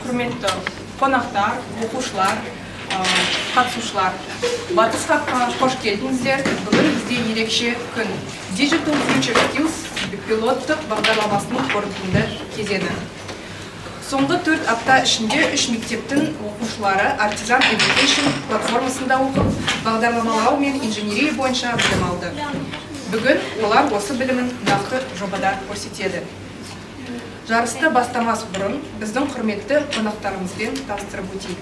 құрметті қонақтар, оқушылар, қатысушылар, Батыс хабқа қош келдіңіздер. Бүгін бізде ерекше күн. Digital Future Skills пилоттық бағдарламасының қорытынды кезеңі. Соңғы 4 апта ішінде 3 мектептің оқушылары Artisan Education платформасында оқып, бағдарламалау мен инженерия бойынша білім алды. Бүгін олар осы білімін нақты жобада көрсетеді. Жарысты бастамас бұрын біздің құрметті қонақтарымызбен таныстырып өтейік.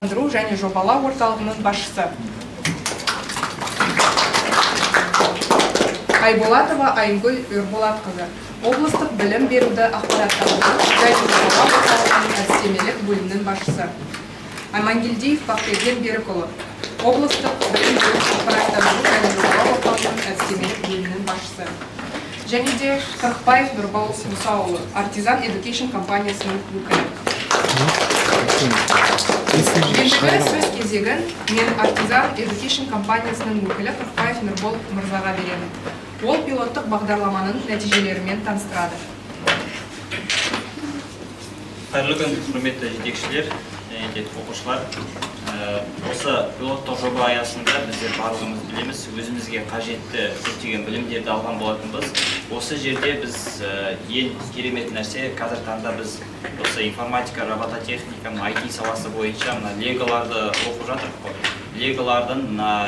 Және жобалау орталығының басшысы Айболатова Айгүл Үрболатқызы, облыстық білім беруді ақпараттауды және жобалау орталығының әдістемелік бөлімінің басшысы. Амангелдиев Бақберген Берікұлы, облыстық білім беру ақпараттауды және жобалау орталығының әдістемелік бөлімінің басшысы. Және де Қырықбаев Нұрбол Мұсаұлы, Artisan Education компаниясының өкілі. Ендігі сөз кезегін мен Artisan Education компаниясының өкілі Қырықбаев Нұрбол мырзаға беремін. Ол пилоттық бағдарламаның нәтижелерімен таныстырады. Қайырлы күн, құрметті жетекшілер, және оқушылар. Осы пилоттық жоба аясында біздер барлығымыз білеміз, өзімізге қажетті көптеген білімдерді алған болатынбыз. Осы жерде біз ең керемет нәрсе, қазір таңда біз осы информатика, робототехника, IT саласы бойынша леголарды оқып жатырмыз. Леголардың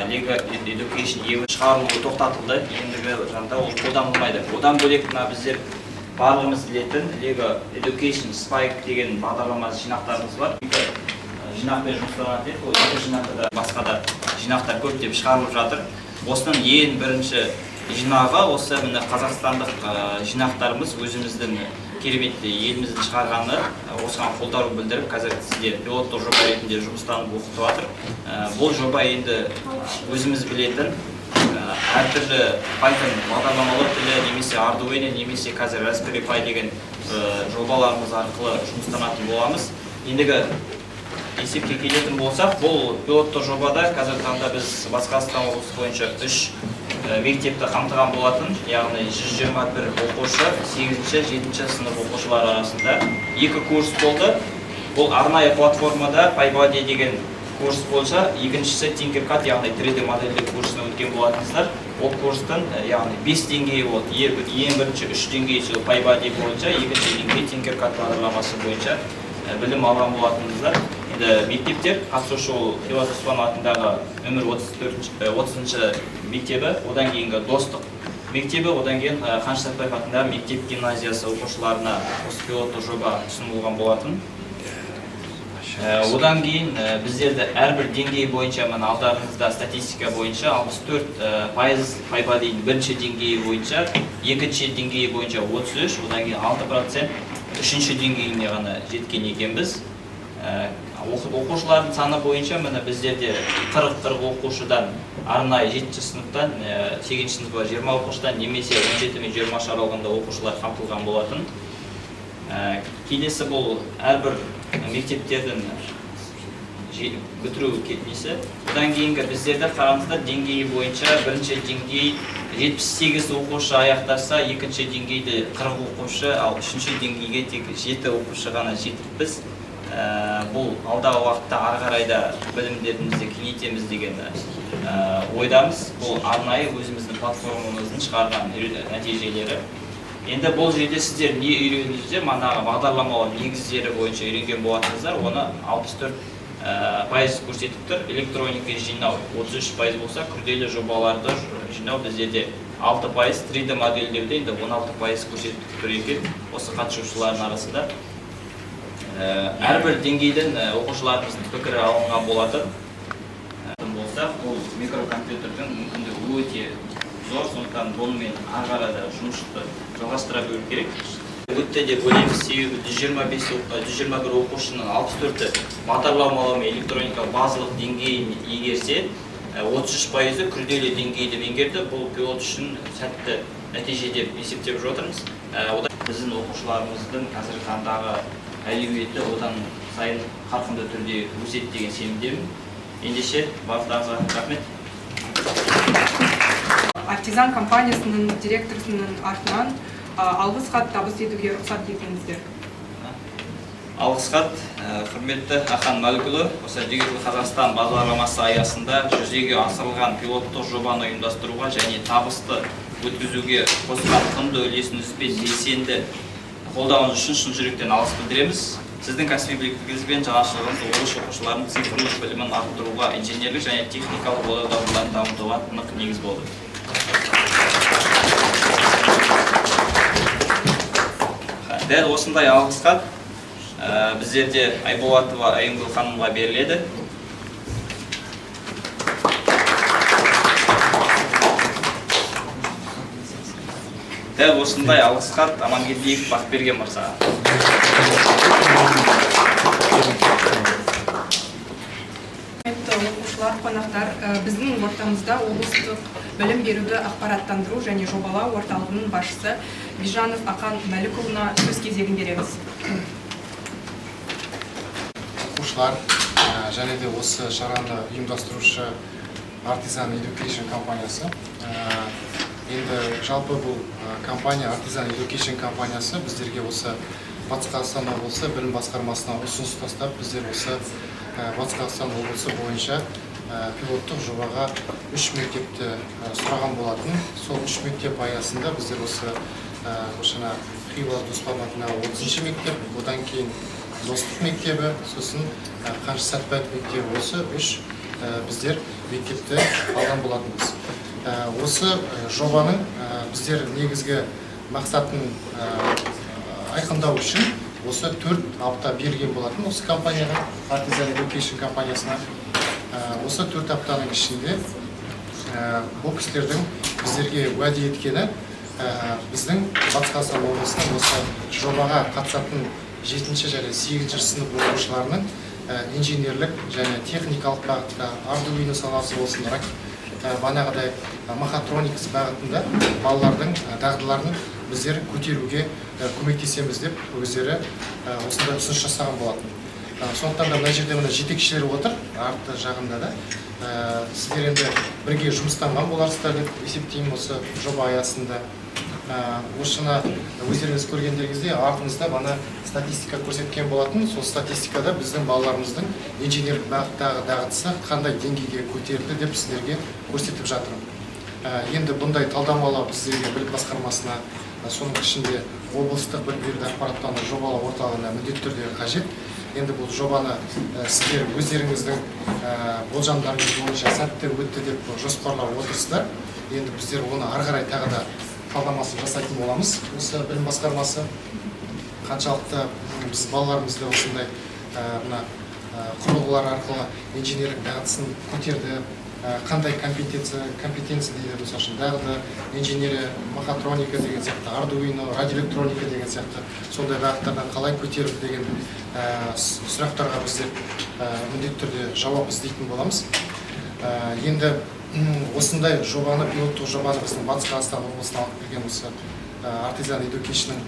Lego Education еуі шығарылуы тоқтатылды. Ендігі жанда ол қолданылмайды. Одан бөлек біздер барлығымыз білетін Lego Education Spike деген бағдарлама жинақтарымыз бар. Жинақпен жұмысталады, ол екі жинақта да басқа да жинақтар көптеп шығарылып жатыр. Осының ең бірінші жинағы осы қазақстандық жинақтарымыз өзіміздің кереметті еліміздің шығарғаны, осыған қолдау білдіріп, қазір сіздер пилоттық жоба ретінде жұмыстанып оқытып жатыр. Бұл жоба енді өзіміз білетін әртүрлі Python бағдарламалар тілі, немесе Arduino, немесе қазір Raspberry Pi деген жобаларымыз арқылы жұмыстанатын боламыз. Ендігі есепке келетін болсақ, бұл пилоттық жобада қазір таңда біз Батыс Қазақстан облысы бойынша 3 мектепті қамтыған болатын, яғни 121 оқушы, 8-7 сынып оқушылар арасында 2 курс болды. Бұл арнайы платформада PyBuddy деген курс болса, екіншісі Tinkercad, яғни 3D модельді курсына өткен болатыныздар. Ол курстың, яғни 5 деңгейі болды. Ең бірінші 3 деңгейі PyBuddy бойынша, екінші деңгей Tinkercad бағдарламасы бойынша білім алған болатыныздар. Мектептер қатысушы ол Хилас Оспанов атындағы нөмір 30-шы мектебі, одан кейінгі Достық мектебі, одан кейін Қаныш Сәтпаев атындағы мектеп гимназиясы оқушыларына осы пилоттық жоба ұсынылған болатын. Одан кейін біздерді әрбір деңгей бойынша, алдарыңызда статистика бойынша 64% PyBuddy'дің бірінші деңгейі бойынша, екінші деңгейі бойынша 33, одан кейін 6% үшінші деңгейіне ғана жеткен екенбіз. Оқушылардың саны бойынша біздерде 40 оқушыдан арнайы 7-ші сыныптан 8-ші сыныпқа 20 оқушыдан немесе 17 мен 20 аралығында оқушылар қамтылған болатын. Келесі бұл әрбір мектептердің бітіру кетмесі. Одан кейінгі біздерде қараңыздар деңгейі бойынша бірінші деңгей 78 оқушы аяқтаса, екінші деңгейде 40 оқушы, ал үшінші деңгейге тек 7 оқушы ғана жетіппіз. Бұл алдағы уақытта ары қарайда білімдерімізді кеңейтеміз деген ойдамыз. Бұл арнайы өзіміздің платформамыздың шығарған нәтижелері. Енді бұл жерде сіздер не үйрендіңіздер? Бағдарламалау негіздері бойынша үйренген болатыныздар, оны 64% көрсетіп тұр. Электроника жинау 33% болса, күрделі жобаларды жинау біздерде 6%, 3D модельдерде енді 16% көрсетіп тұр екен осы қатысушылардың арасында. Әрбір деңгейден оқушыларымыздың пікірі алынған болатын болсақ, бұл микрокомпьютердің мүмкіндігі өте зор, сондықтан бұнымен ары қарай жұмысты жалғастыра беру керек. Өтті деп ойлаймыз, себебі 121 оқушының 64-і бағдарламалау мен электроникалық базалық деңгейін игерсе, 33%-і күрделі деңгейді меңгерді. Бұл пилот үшін сәтті нәтиже деп есептеп отырмыз. Біздің оқушыларымыздың қазіргі таңдағы әлеуеті одан сайын қарқынды түрде өседі деген сенімдемін. Ендеше барлықтарыңызға рахмет. Artisan компаниясының директорының артынан алғыс хат табыс етуге рұқсат етіңіздер. Алғыс хат, құрметті Ахан Мәлікұлы, осы Digital Қазақстан бағдарламасы аясында жүзеге асырылған пилоттық жобаны ұйымдастыруға және табысты өткізуге қосқан құнды үлесіңіз бен белсенді қолдауыңыз үшін шын жүректен алғыс білдіреміз. Сіздің кәсіби біліктілігіңіз бен жаңашылдығыңыз облыс оқушыларының цифрлық білімін арттыруға, инженерлік және техникалық дағдыларын дамытуға нық негіз болды. Дәл осындай алғыс хат біздерде Айболатова Айымгүл ханымға беріледі. Дәл осындай алғыс хат Амангелдиев Бақберген мырзаға. Оқушылар, қонақтар, біздің ортамызда облыстық білім беруді ақпараттандыру және жобалау орталығының басшысы Бижанов Ақан Мәлікұлына сөз кезегін береміз. Оқушылар және де осы шараны ұйымдастырушы Artisan Education компаниясы. Енді жалпы бұл компания Artisan Education компаниясы біздерге осы Батыс Қазақстан облысы білім басқармасына ұсыныс тастап, біздер осы Батыс Қазақстан облысы бойынша пилоттық жобаға 3 мектепті сұраған болатын. Сол 3 мектеп аясында біздер осы Ошана Хиуа Дұспаматына 30-ші мектеп, одан кейін Достық мектебі, сосын Қаныш Сәтбаев мектебі, осы 3 біздер мектепті алған болатынбыз. Осы жобаның біздер негізгі мақсатын айқындау үшін осы 4 апта берген болатын осы компанияға, Artisan Education компаниясына. Осы 4 аптаның ішінде бұл кісілердің біздерге уәде еткені біздің Батыс Қазақстан облысының осы жобаға қатысатын 7-ші және 8-ші сынып оқушыларының инженерлік және техникалық бағытта Arduino саласы болсын, бағанағыдай мехатроникс бағытында балалардың дағдыларын біздер көтеруге көмектесеміз деп өздері осындай ұсыныс жасаған болатын. Сондықтан да мына жерде мына жетекшілер отыр, арты жағында да. Сіздер енді бірге жұмыстанған боларсыздар деп есептеймін осы жоба аясында. Осыны өздеріңіз көргендеріңізде артыңызда бана статистика көрсеткен болатын. Сол статистикада біздің балаларымыздың инженерлік бағыттағы дағдысы қандай деңгейге көтерілді деп сіздерге көрсетіп жатырмын. Енді бұндай талдамалау біздерге білім басқармасына, соның ішінде облыстық білім беруді ақпараттандыру жобалау орталығына міндетті түрде қажет. Енді бұл жобаны сіздер өздеріңіздің болжамдарыңыз бойынша сәтті өтті деп жоспарлап отырсыздар. Енді біздер оны ары қарай тағы да талдамасын жасайтын боламыз. Осы білім басқармасы қаншалықты біз балаларымызды осындай құрылғылар арқылы инженерлік дағдысын көтерді, қандай компетенция дейді, мысалы үшін дағды, инженерия, мехатроника деген сияқты, Arduino, радиоэлектроника деген сияқты сондай бағыттардан қалай көтерді деген сұрақтарға біздер міндетті түрде жауап іздейтін боламыз. Енді осындай жобаны, пилоттық жобаны біздің Батыс Қазақстан облысына алып келген осы Artisan Education'ның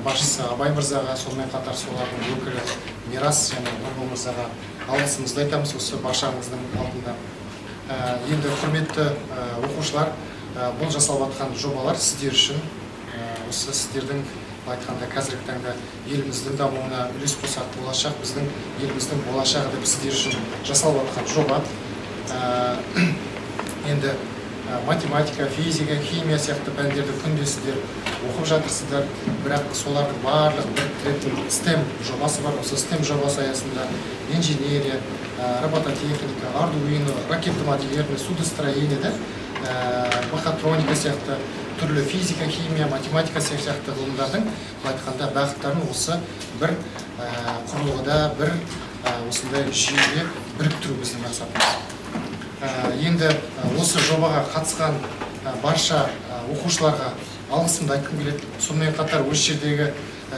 басшысы Абай мырзаға, сонымен қатар солардың өкілі Мирас және Нұрбол мырзаға алғысымызды айтамыз осы баршаңыздың алдында. Енді құрметті оқушылар, бұл жасалып жатқан жобалар сіздер үшін, осы сіздердің айтқанда қазіргі таңда еліміздің дамуына үлес қосатын болашақ, біздің еліміздің болашағы деп сіздер үшін жасалып жатқан жоба. Енді математика, физика, химия сияқты пәндерді күнде сіздер оқып жатырсыздар, бірақ солардың барлық біріктіретін STEM жобасы бар. Осы STEM жобасы аясында инженерия, робототехника, Arduino, ракетомоделирование, судостроение, мехатроника сияқты түрлі физика, химия, математика сияқты ғылымдардың айтқанда бағыттарын осы бір құрылғыда, бір осындай жүйеге біріктіру біздің мақсатымыз. Енді осы жобаға қатысқан барша оқушыларға алғысымды айтқым келеді. Сонымен қатар осы жердегі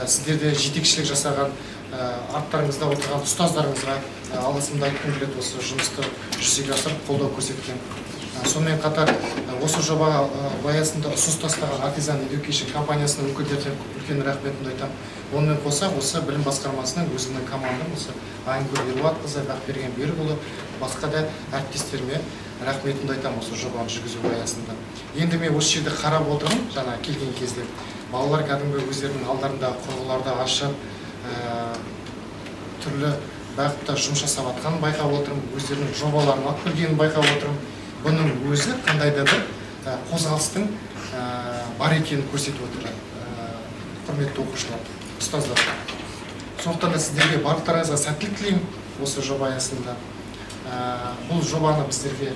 сіздерде жетекшілік жасаған арттарыңызда отырған ұстаздарыңызға алғысымды айтқым келеді, осы жұмысты жүзеге асырып қолдау көрсеткен. Сонымен қатар осы жобаға аясында ұсыныс тастаған Artisan Education компаниясының өкілдеріне үлкен рахметімді айтамын. Онымен қоса осы білім басқармасының өзінің командам, осы Айымгүл Ерболатқызы, Бақберген Берікұлы, басқа да әріптестеріме рахметімді айтамын осы жобаны жүргізу аясында. Енді мен осы жерде қарап отырмын, жаңа келген кезде балалар кәдімгі өздерінің алдарында құрылғыларды ашып, түрлі бағытта жұмыс жасап жатқанын байқап отырмын, өздерінің жобаларын алып келгенін байқап отырмын. Бұның өзі қандай да бір қозғалыстың бар екенін көрсетіп отыр. Құрметті оқушылар, ұстаздар. Сондықтан да сіздерге барлықтарыңызға сәттілік тілеймін осы жоба аясында. Бұл жобаны біздерге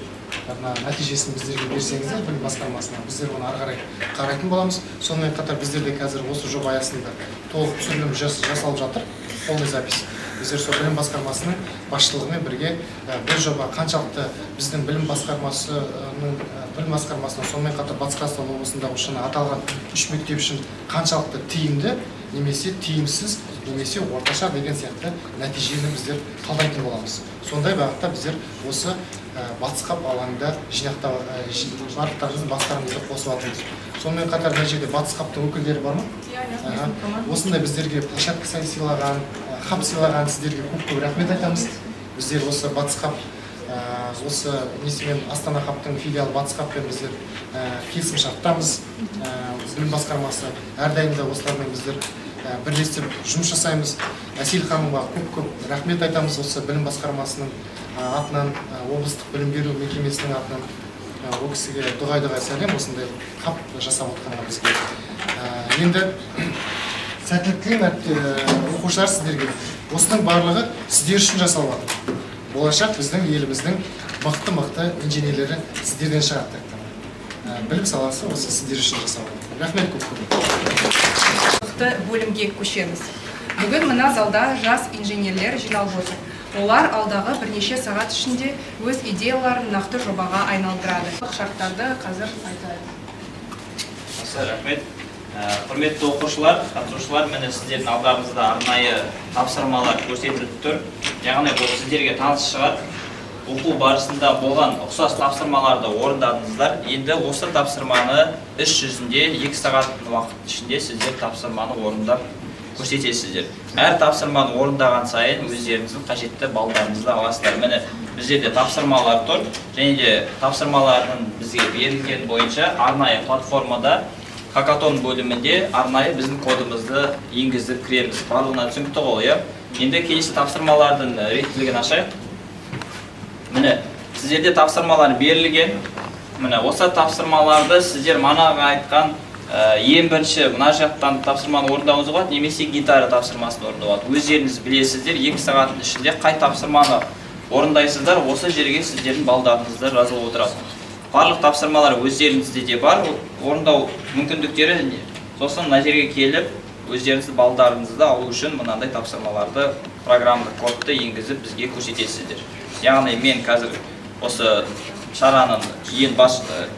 нәтижесін біздерге берсеңіздер, білім басқармасына, біздер оны ары қарай қарайтын боламыз. Сонымен қатар біздерде қазір осы жоба аясында толық түсірілім жасалып жатыр, полный запись. Біздер сол білім басқармасының басшылығымен бірге бұл жоба қаншалықты біздің білім басқармасының сонымен қатар Батыс Қазақстан облысында шыны аталған 3 мектеп үшін қаншалықты тиімді, немесе тиімсіз, немесе орташа деген сияқты нәтижені біздер талдайтын боламыз. Сондай бағытта біздер осы Батыс Қап алаңында барлықтарыңыздың бастарыңызды қосып жатырмыз. Сонымен қатар мына жерде Батыс Қаптың өкілдері бар ма? Осындай біздерге площадка сыйлаған, хаб сыйлаған сіздерге көп рахмет айтамыз. Біздер осы Батыс Қап, осы несімен Астана Қаптың филиалы Батыс Қаппен біздер келісім шарттамыз. Білім басқармасы әрдайым да осылармен біздер бірлесіп жұмыс жасаймыз. Әсел ханымға көп рахмет айтамыз осы білім басқармасының атынан, облыстық білім беру мекемесінің атынан. Ол кісіге дұғай сәлем, осындай қап жасап отқанға бізге. Енді сәттілік тілеймін оқушылар сіздерге. Осының барлығы сіздер үшін жасалып жатыр. Болашақ біздің еліміздің мықты инженерлері сіздерден шығады. Білім саласы осы сіздер үшін жасалып жатыр. Рахмет көп. Бөлімге көшеміз. Бүгін мына залда жас инженерлер жиналып отыр. Олар алдағы бірнеше сағат ішінде өз идеяларын нақты жобаға айналдырады. Шарттарды қазір айтайын. Рахмет. Құрметті оқушылар, қатысушылар, міне сіздердің алдарыңызда арнайы тапсырмалар көрсетіліп тұр. Яғни бұл сіздерге таныс шығар. Оқу барысында болған ұқсас тапсырмаларды орындадыңыздар. Енді осы тапсырманы іс жүзінде 2 сағат уақыт ішінде сіздер тапсырманы орындап көрсетесіздер. Әр тапсырманы орындаған сайын өздеріңіздің қажетті балдарыңызды аласыздар. Міне біздерде тапсырмалар тұр, және де тапсырмалардың бізге берілген бойынша арнайы платформада хакатон бөлімінде арнайы біздің кодымызды енгізіп кіреміз. Барлығына түсінікті ғой. Енді келесі тапсырмалардың реттілігін ашайық. Міне сіздерде тапсырмалар берілген. Міне осы тапсырмаларды сіздер манағы айтқан ең бірінші мына жақтан тапсырманы орындауыңыз болады, немесе гитара тапсырмасын орындауыңыз болады. Өздеріңіз білесіздер, 2 сағаттың ішінде қай тапсырманы орындайсыздар, осы жерге сіздердің балдарыңызды жазылып отырады. Барлық тапсырмалар өздеріңізде де бар, орындау мүмкіндіктері. Сосын мына жерге келіп, өздеріңізді балдарыңызды алу үшін мынандай тапсырмаларды программалық кодты енгізіп бізге көрсетесіздер. Яғни мен қазір осы шараның ең басты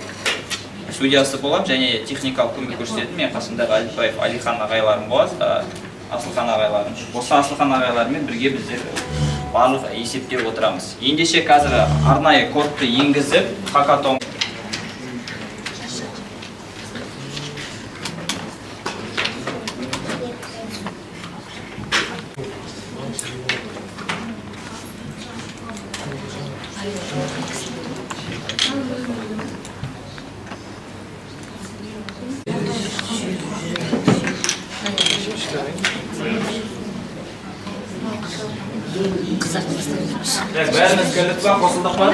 судьясы болам, және техникалық көмек көрсететін мен қасымда Ғалипбаев Алихан ағайларым болады, Асылхан ағайларым. Осы Асылхан ағайлармен бірге біздер барлық есептеп отырамыз. Ендеше қазір арнайы кодты енгізіп, хакатон бәріміз кірдік па, қосылдық па?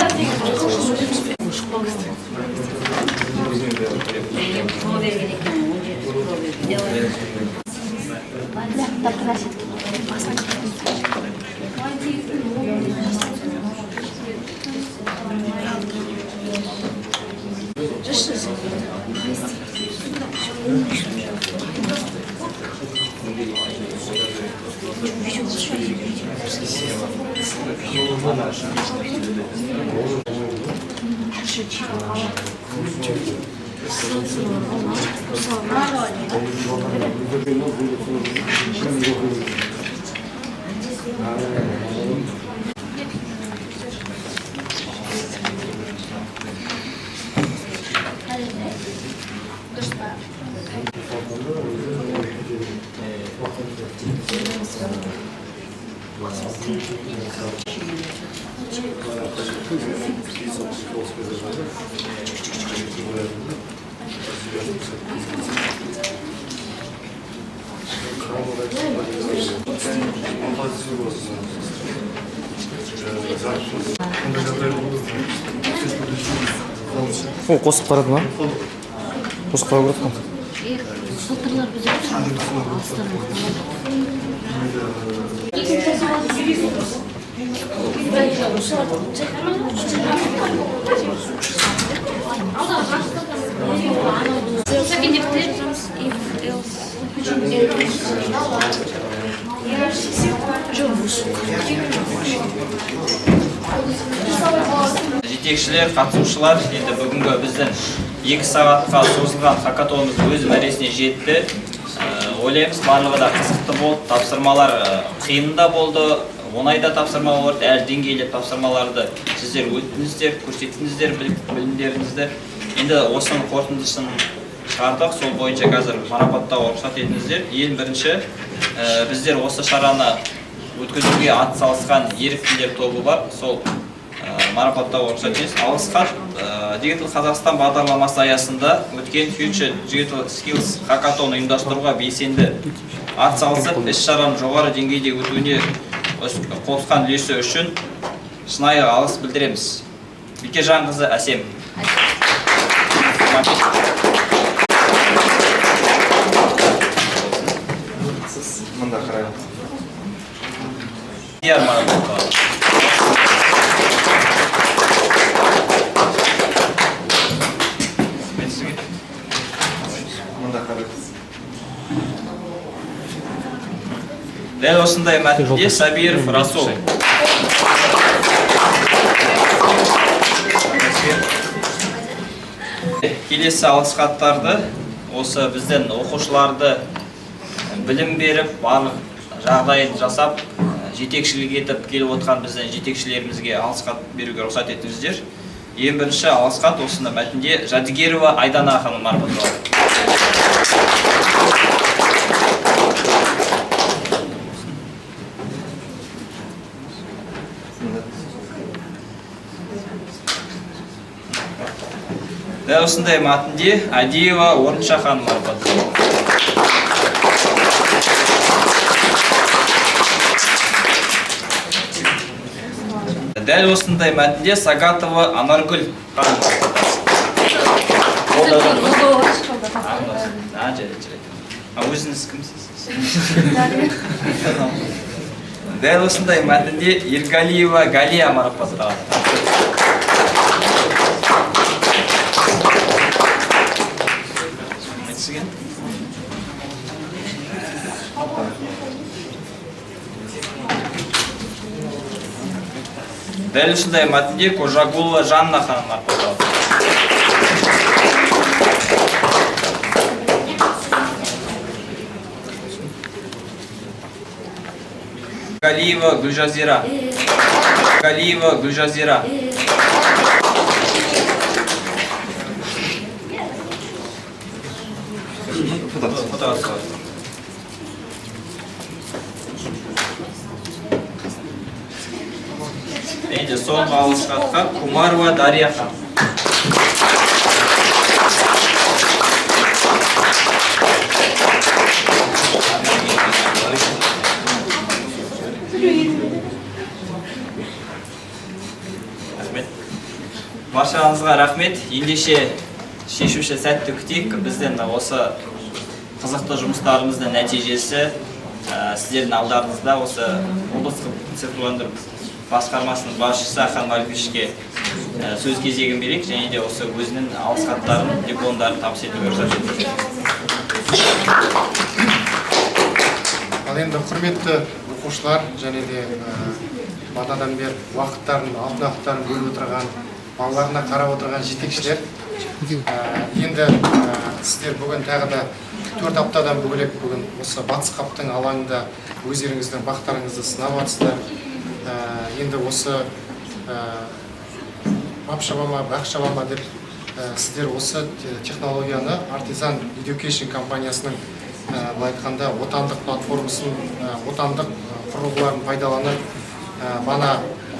О, қосып қарады ма? Қосып қарап жатқан. Былтырлар біз Жетекшілер, қатысушылар, енді бүгінгі біздің 2 сағатқа созылған хакатонымыз өз мәресіне жетті. Ойлаймыз, барлығы да қызықты болды, тапсырмалар қиында болды, оңайда тапсырма болды, әр деңгейлі тапсырмаларды сіздер өттіңіздер, көрсеттіңіздер білімдеріңізді. Енді осының қорытындысын шығардық, сол бойынша қазір марапаттауға рұқсат етіңіздер. Ең бірінші, біздер осы шараны өткізуге атсалысқан еріктілер тобы бар, сол марапаттауға рұқсат етіңіз. Алғыс хат Digital Қазақстан бағдарламасы аясында өткен Future Digital Skills хакатон ұйымдастыруға белсенді атсалысып, іс-шараның жоғары деңгейде өтуіне қосқан үлесі үшін шынайы алғыс білдіреміз. Бекежанқызы Әсем. Мында қарайын. Диар марапаттауға. Дәл осындай мәтінде Сабиров Расул. Келесі алғыс хаттарды осы бізден оқушыларды білім беріп, барлық жағдайын жасап, жетекшілік етіп келіп отқан бізден жетекшілерімізге алғыс хат беруге рұқсат етіңіздер. Ең бірінші алғыс хат осында мәтінде Жадигерова Айдана ханым марапатталды. Дәл осындай мәтінде Адиева Орынша ханым марапатталды. Дәл осындай мәтінде Сагатова Анаргүл ханым марапатталды. Өзіңіз кімсіз? Дәл осындай мәтінде Ергалиева Галия марапатталды. Дәл осындай мәтінде Кожагулова Жанна ханым марапатталды. Галиева Гүлжазира. Галиева Гүлжазира. Енді соңғы алғыс хатқа Кумарова Дарья ханым. Баршаңызға рахмет. Ендеше шешуші сәтті күтейік. Бізден осы қызықты жұмыстарымыздың нәтижесі сіздердің алдарыңызда осы облыстық цифрландыру басқармасының басшысы Ахан Малькишке сөз кезегін берейік, және де осы өзінің алғыс хаттарын, дипломдарын табыс етуге рұқсат етіңіздер. Ал енді құрметті оқушылар және де батадан бері уақыттарын, алтын уақыттарын бөліп отырған, балаларына қарап отырған жетекшілер, енді сіздер бүгін тағы да 4 аптадан бөлек бүгін осы батыс қаптың алаңында өздеріңіздің бақтарыңызды сынап жатсыздар. Енді осы бақ шабама деп сіздер осы технологияны Artisan Education компаниясының былай айтқанда отандық платформасын, отандық құрылғыларын пайдаланып, бана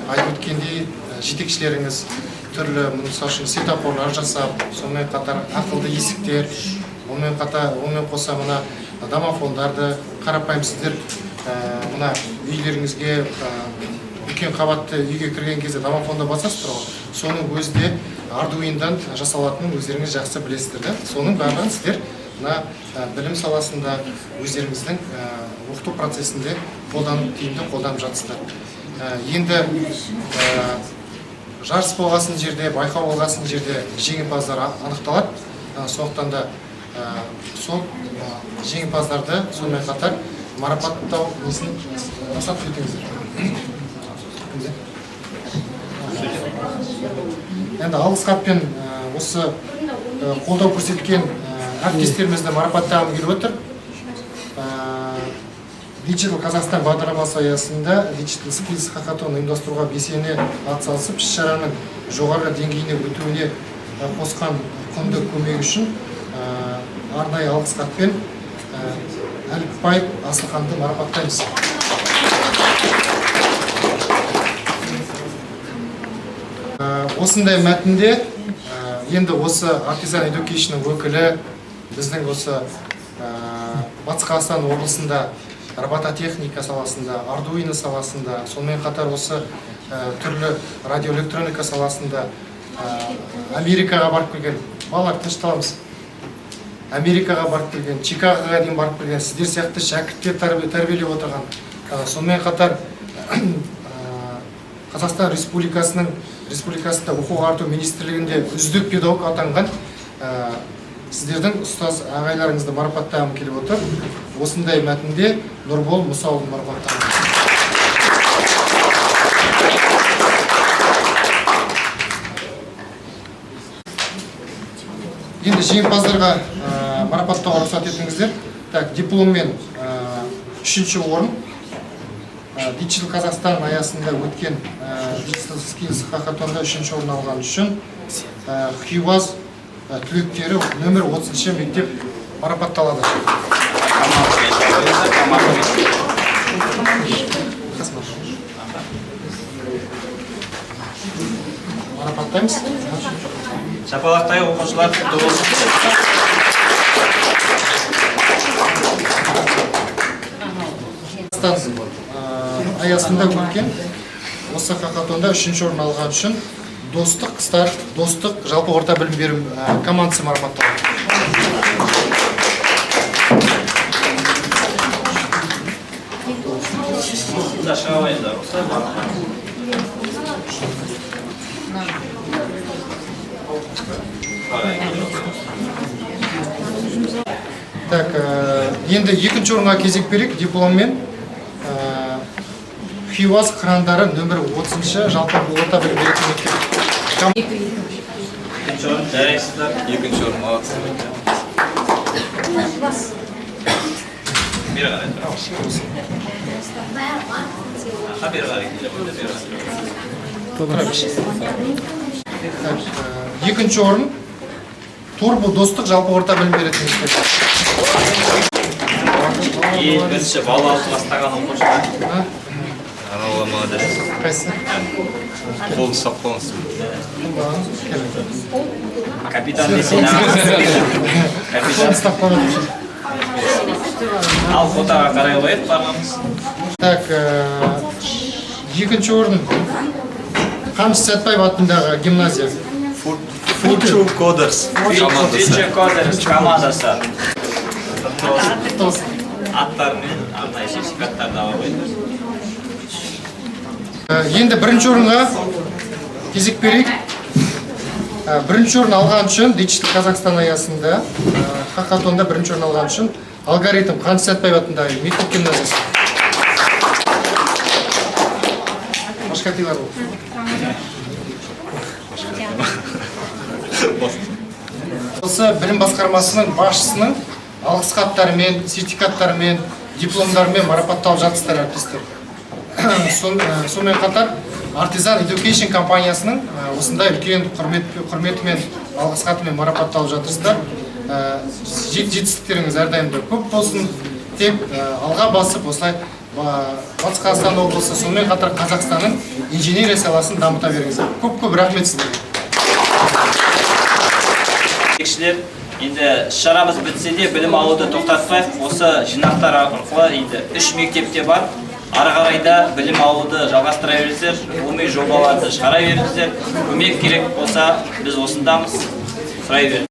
айтып өткендей жетекшілеріңіз түрлі мысалы үшін светофорлар жасап, сонымен қатар ақылды есіктер, онымен қоса мына домофондарды қарапайым сіздер мына үйлеріңізге үлкен қабатты үйге кірген кезде домофонда басасыздар ғой. Соның өзі де Arduino'дан жасалатынын өздеріңіз жақсы білесіздер да. Соның барлығын сіздер мына білім саласында өздеріңіздің оқыту процесінде тиімді қолданып жатсыздар. Енді жарыс болғасын жерде, байқау болғасын жерде жеңімпаздар анықталады. Сондықтан да сол жеңімпаздарды сонымен қатар марапаттау несін жасап өтіңіздер. Енді алғыс хатпен осы қолдау көрсеткен әріптестерімізді марапаттағым келіп отыр. Digital Қазақстан бағдарламасы аясында Digital Skills Hackathon ұйымдастыруға белсене атсалысып, іс-шараның жоғары деңгейіне өтуіне қосқан құнды көмегі үшін арнайы алғыс хатпен Әліпбай Асылханды марапаттаймыз. Осындай мәтінде енді осы Artisan Education өкілі біздің осы Батыс Қазақстан облысында робототехника саласында, Arduino саласында, сонымен қатар осы түрлі радиоэлектроника саласында Америкаға барып келген, балалар тынышталамыз. Америкаға барып келген, Чикагоға дейін барып келген, сіздер сияқты шәкірттер тәрбиелеп отырған. Сонымен қатар Қазақстан Республикасында оқу-ағарту министрлігінде үздік педагог атанған сіздердің ұстаз ағайларыңызды марапаттағым келіп отыр. Осындай мәтінде Нұрбол Мұсауды марапаттағым. Енді жеңімпаздарға марапаттауға рұқсат етіңіздер. Дипломмен 3-ші орын Digital Қазақстан аясында өткен Digital Skills Hackathon'да 3-ші орын алған үшін Хиуаз түлектері нөмір 30-ші мектеп марапатталады. Марапаттаймыз. Шапалақтай оқушылар құтты болсын. Аясында өткен осы хакатонда 3-ші орын алған үшін достық қыстар, достық жалпы орта білім беру командасы марапатталды. Енді 2-ші орынға кезек берейік дипломмен. Хиуаз қырандары нөмір 30-ші жалпы орта білім беретін мектеп. 2-ші орын жарайсыздар. 2-ші орын аласыздар. Бері қарай тұра. Бері қарай. 2-ші орын Турбо достық жалпы орта білім беретін мектеп. 1-ші бала бастаған оқушылар. Анауға молодец. Қайсы? Қолды сақпаңыз. Капитан десен Қолды сақпаңыз. Ал фотоға қарай қойып барғанымыз. 2-ші орын Қамшы Сәтбаев атындағы гимназия. Future Coders командасы. Аттармен арнайы сертификаттарды алып қойды. Енді 1-ші орынға кезек берейік. 1-ші орын алған үшін Digital Қазақстан аясында хакатонда 1-ші орын алған үшін алгоритм Қамшы Сәтбаев атындағы мектеп гимназиясы. Машкатилар болды. Осы білім басқармасының басшысының алғыс хаттарымен, сертификаттарымен, дипломдарымен марапатталып жатсыздар әріптестер. Сонымен қатар Artisan Education компаниясының осындай үлкен құрметімен алғыс хатымен марапатталып жатырсыздар. Жетістіктеріңіз әрдайым көп болсын. Тек алға басып осылай Батыс Қазақстан облысы, сонымен қатар Қазақстанның инженерия саласын дамыта беріңіздер. Көп рахмет сіздерге. жетекшілер, енді шарамыз бітсе де білім алуды тоқтатпайық. Осы жинақтар арқылы енді 3 мектепте бар. Ары қарайда білім алуды жалғастыра беріңіздер, ғылыми жобаларды шығара беріңіздер. Көмек керек болса, біз осындамыз. Сұрай беріңіздер.